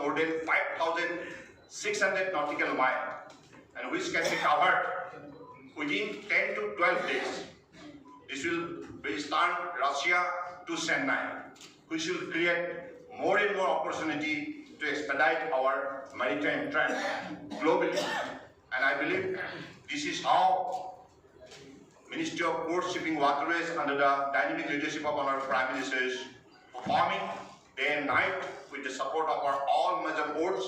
more than 5,600 nautical miles, and which can be covered within 10 to 12 days. This will restart Russia to Chennai, which will create more and more opportunity to expedite our maritime trade globally. And I believe this is how Ministry of Ports, Shipping, Waterways, under the dynamic leadership of our Prime Minister, is performing day and night with the support of our all major ports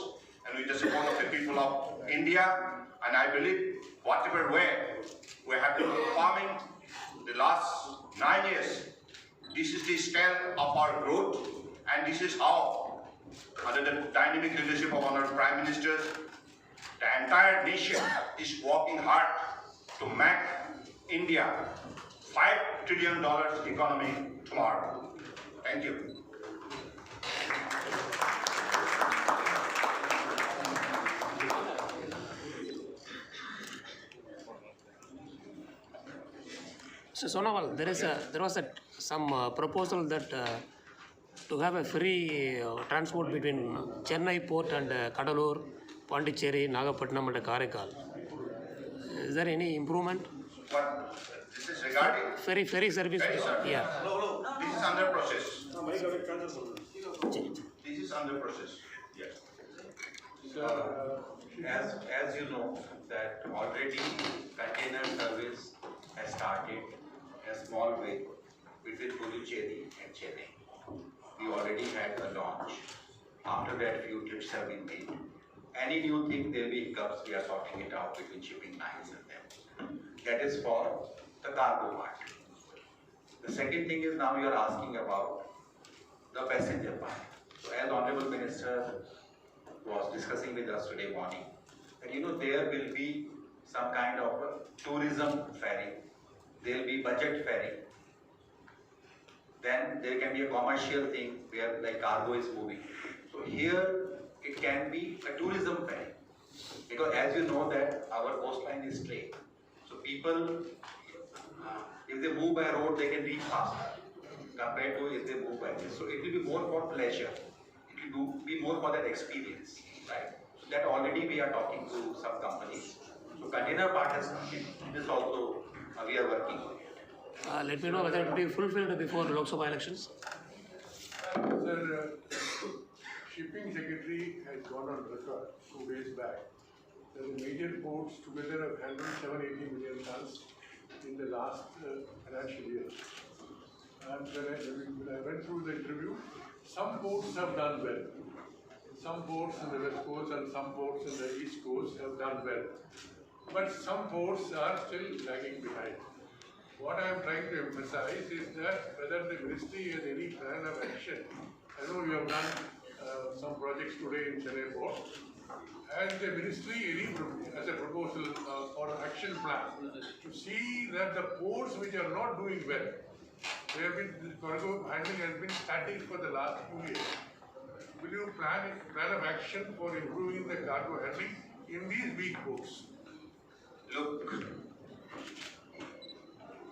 and with the support of the people of India. And I believe whatever way we have been performing the last 9 years, this is the scale of our growth, and this is how, under the dynamic leadership of our Prime Minister, the entire nation is working hard to make India $5 trillion economy tomorrow. Thank you. So Sonowal, there was some proposal that to have a free transport between Chennai port and Kadalur, Pondicherry, Nagapattinam and Karaikal. Is there any improvement? What? This is regarding Ferry service? Ferry service. Yeah. No. This is under process. This is under process. Yes. So, as you know, that already container service has started a small way between Puducherry and Chennai. We already had a launch. After that, few trips have been made. Any new thing, there will be hiccups. We are sorting it out between shipping lines and them. That is for the cargo part. The second thing is, now you are asking about the passenger part. So as Honorable Minister was discussing with us today morning, that there will be some kind of a tourism ferry, there will be budget ferry, then there can be a commercial thing where like cargo is moving. So here it can be a tourism ferry, because as you know that our coastline is straight. So people, if they move by road, they can reach faster compared to if they move by this. So it will be more for pleasure. It will be more for that experience, right? So that already we are talking to some companies. So container part has come in. This also we are working on it. Let me know whether it will be fulfilled before Lok Sabha elections. Sir, Shipping Secretary has gone on record 2 days back that the major ports together have handled 780 million tons in the last financial year. And when I went through the interview, some ports have done well. Some ports in the west coast and some ports in the east coast have done well. But some ports are still lagging behind. What I am trying to emphasize is that whether the ministry has any plan of action. I know you have done some projects today in Chennai port. Has the ministry as a proposal or an action plan to see that the ports which are not doing well, the cargo handling has been static for the last 2 years. Will you plan of action for improving the cargo handling in these weak ports? Look,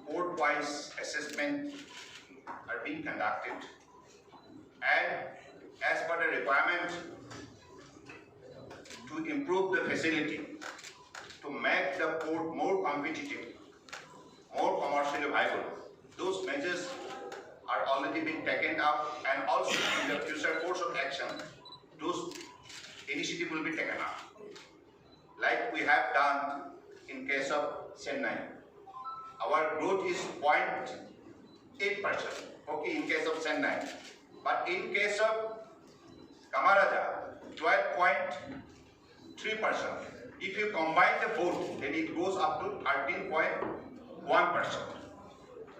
port-wise assessment are being conducted, and as per the requirement to improve the facility, to make the port more competitive, more commercially viable, those measures are already being taken up, and also in the future course of action, those initiatives will be taken up. Like we have done in case of Chennai. Our growth is 0.8%, okay, in case of Chennai. But in case of Kamarajar, 12.3%. If you combine the both, then it goes up to 13.1%.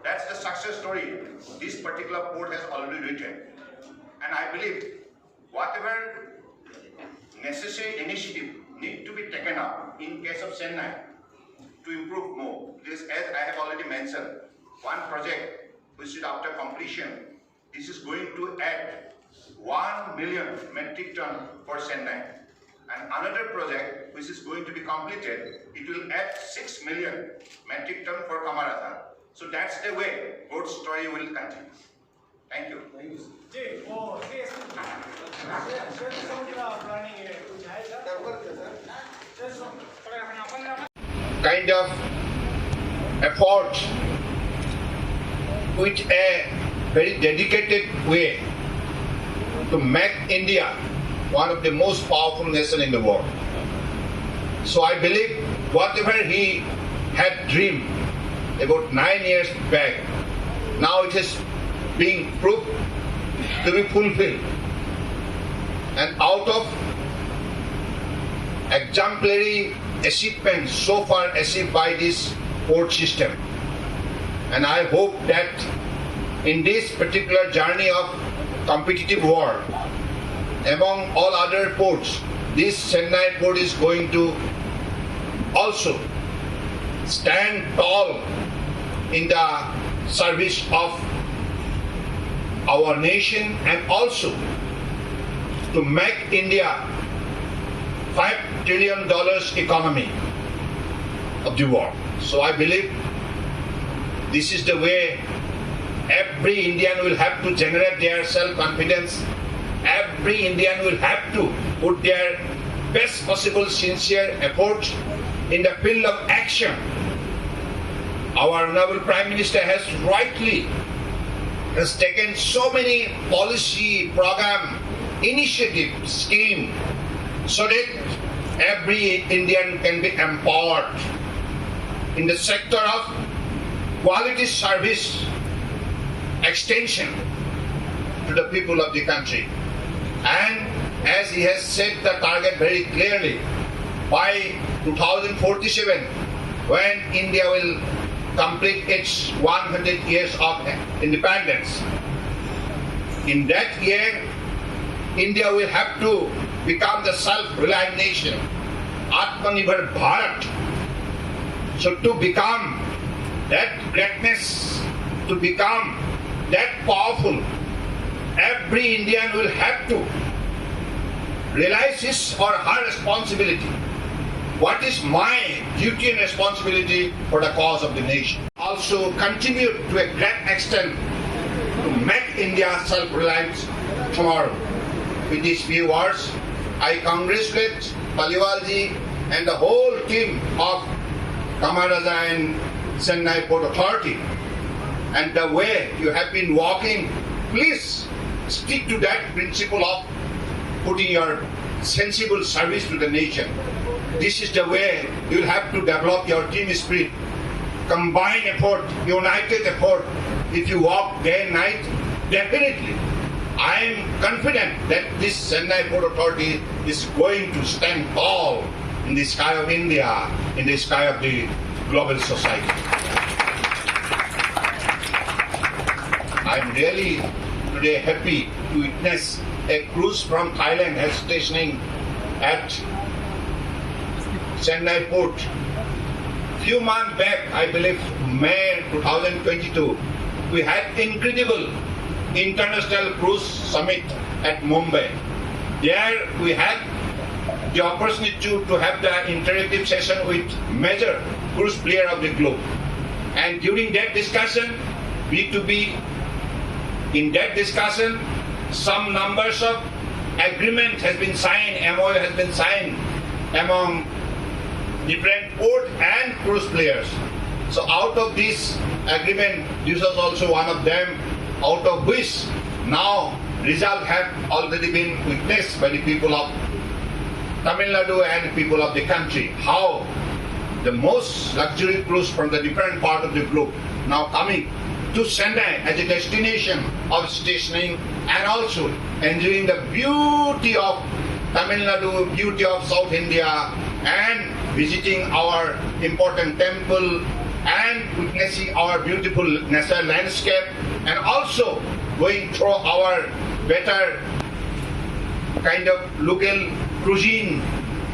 That's the success story this particular port has already written. And I believe whatever necessary initiative need to be taken up in case of Chennai to improve more. This, as I have already mentioned, one project which is after completion, this is going to add 1 million metric ton for Chennai. And another project which is going to be completed, it will add 6 million metric ton for Kamarajar. So that's the way growth story will continue. Thank you. Kind of effort with a very dedicated way to make India one of the most powerful nations in the world. So I believe whatever he had dreamed about 9 years back, now it is being proved to be fulfilled. And out of exemplary achievements so far achieved by this port system, and I hope that in this particular journey of competitive war, among all other ports, this Chennai port is going to also stand tall in the service of our nation and also to make India $5 trillion economy of the world. So I believe this is the way every Indian will have to generate their self-confidence. Every Indian will have to put their best possible sincere effort in the field of action. Our Honorable Prime Minister has rightly taken so many policy, program, initiative, scheme, so that every Indian can be empowered in the sector of quality service extension to the people of the country. And as he has set the target very clearly, by 2047, when India will complete its 100 years of independence, in that year, India will have to become the self-reliant nation, Atmanirbhar Bharat. So to become that greatness, to become that powerful, every Indian will have to realize his or her responsibility. What is my duty and responsibility for the cause of the nation? Also continue to a great extent to make India self-reliant tomorrow. With these few words, I congratulate Paliwalji and the whole team of Kamarajar and Chennai Port Authority. And the way you have been walking, please stick to that principle of putting your sensible service to the nation. This is the way you will have to develop your team spirit, combined effort, united effort. If you walk day and night, definitely, I am confident that this Chennai Port Authority is going to stand tall in the sky of India, in the sky of the global society. I am really today happy to witness a cruise from Thailand has stationing at Chennai Port. Few months back, I believe May 2022, we had incredible international cruise summit at Mumbai. There we had the opportunity to have the interactive session with major cruise player of the globe. And during that discussion, B2B, in that discussion, some numbers of agreement has been signed, MOU has been signed among different port and cruise players. So out of this agreement, this was also one of them, out of which now result have already been witnessed by the people of Tamil Nadu and people of the country. How the most luxury cruise from the different part of the globe now coming to Chennai as a destination of stationing and also enjoying the beauty of Tamil Nadu, beauty of South India, and visiting our important temple and witnessing our beautiful natural landscape, and also going through our better kind of local cuisine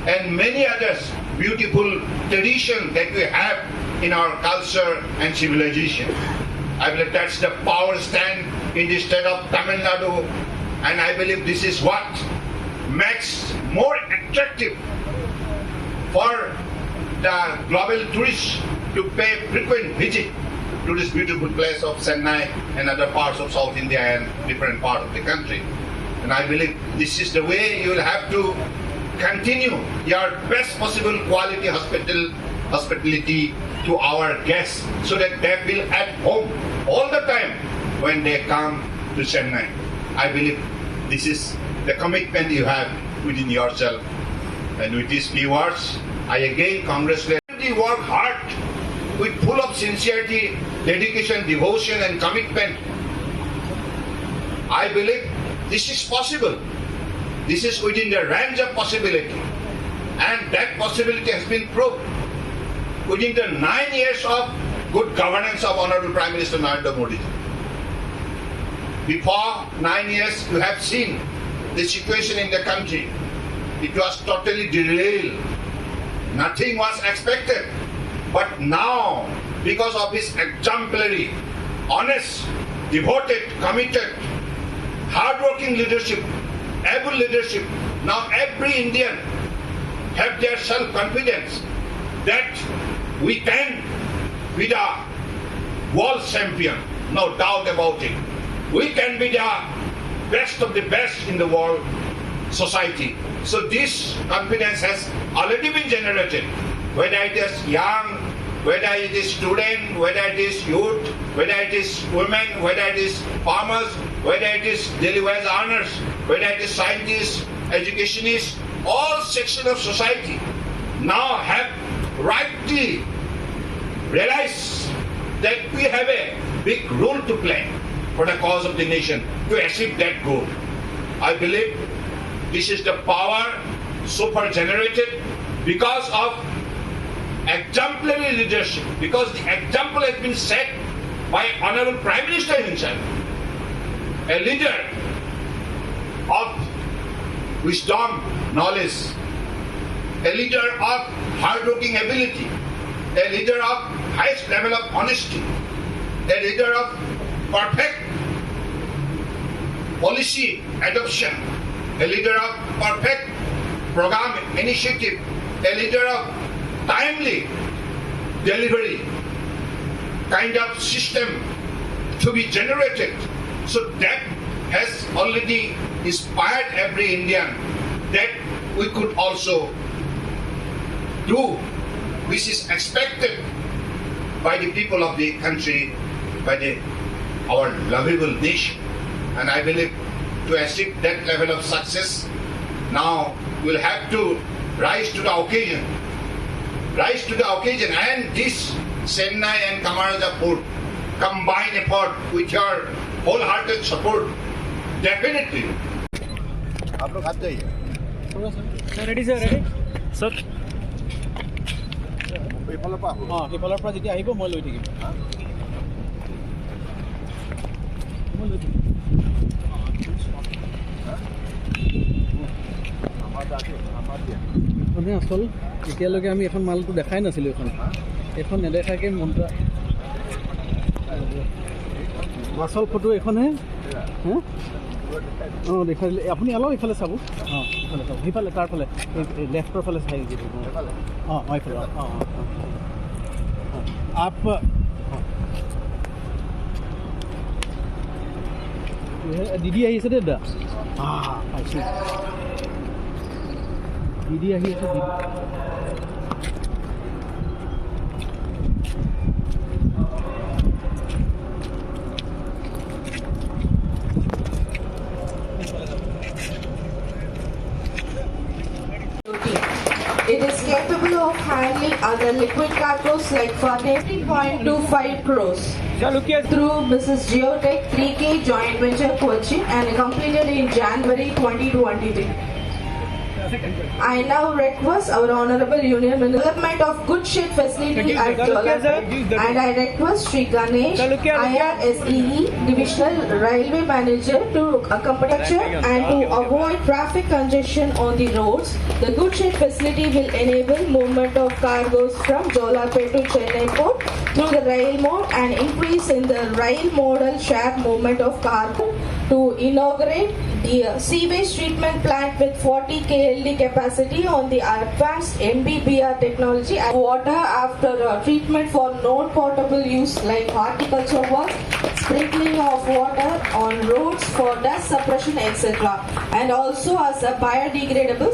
and many others beautiful traditions that we have in our culture and civilization. I believe that's the power stand in the state of Tamil Nadu, and I believe this is what makes more attractive for the global tourists to pay frequent visit to this beautiful place of Chennai and other parts of South India and different parts of the country. And I believe this is the way you will have to continue your best possible quality hospitality to our guests so that they feel at home all the time when they come to Chennai. I believe this is the commitment you have within yourself. And with these few words, I again congratulate you. Work hard with full of sincerity, dedication, devotion and commitment. I believe this is possible. This is within the range of possibility. And that possibility has been proved within the 9 years of good governance of Honorable Prime Minister Narendra Modi. Before 9 years, you have seen the situation in the country. It was totally derailed. Nothing was expected. But now, because of his exemplary, honest, devoted, committed, hard-working leadership, able leadership, now every Indian have their self-confidence that we can be the world champion, no doubt about it. We can be the best of the best in the world society. So this confidence has already been generated, whether it is young, whether it is student, whether it is youth, whether it is women, whether it is farmers, whether it is daily wage earners, whether it is scientists, educationists, all sections of society now have rightly realized that we have a big role to play for the cause of the nation to achieve that goal. I believe this is the power super generated because of exemplary leadership, because the example has been set by Honorable Prime Minister himself, a leader of wisdom, knowledge, a leader of hard-working ability, a leader of highest level of honesty, a leader of perfect policy adoption, a leader of perfect program initiative, a leader of timely delivery kind of system to be generated. So that has already inspired every Indian that we could also do, which is expected by the people of the country, by our lovable nation. And I believe to achieve that level of success, now we'll have to rise to the occasion. Rise to the occasion, and this Chennai and Kamarajar port combined effort with your wholehearted support, definitely. आप लोग हाथ जाइए। Ready sir, ready? Sir. এইফালৰ পৰা সেইফালৰ পৰা যেতিয়া আহিব মই লৈ থাকিম। মানে আচল এতিয়ালৈকে আমি এখন মালটো দেখাই নাছিলোঁ, এখন নেদেখাকৈ মনটো আচল ফটো এইখনহে। অঁ দেখাই দিলে আপুনি অলপ ইফালে চাব। অঁ ইফালে চাব, সিফালে তাৰফালে লেফ্টৰ ফালে চাই দিব। অঁ অঁ এইফালে অঁ অঁ আপ দিদি আহিছে দেই দাদা। পাইছোঁ দিদি আহি আছে। দিদি It is capable of handling other liquid cargoes like 40.25 crores through Mrs. Geotech 3K joint venture Kochi and completed in January 2023. I now request our Honorable Union Minister development of good ship facility at Jolapet, and I request Sri Ganesh, IRSEE Divisional Railway Manager to accompany and to avoid traffic congestion on the roads. The good ship facility will enable movement of cargoes from Jolapet to Chennai port through the rail mode and increase in the rail modal share movement of cargo to inaugurate the sewage treatment plant with 40 KLD capacity on the advanced MBBR technology and water after treatment for non-potable use like horticulture work, sprinkling of water on roads for dust suppression, etc. And also as a biodegradable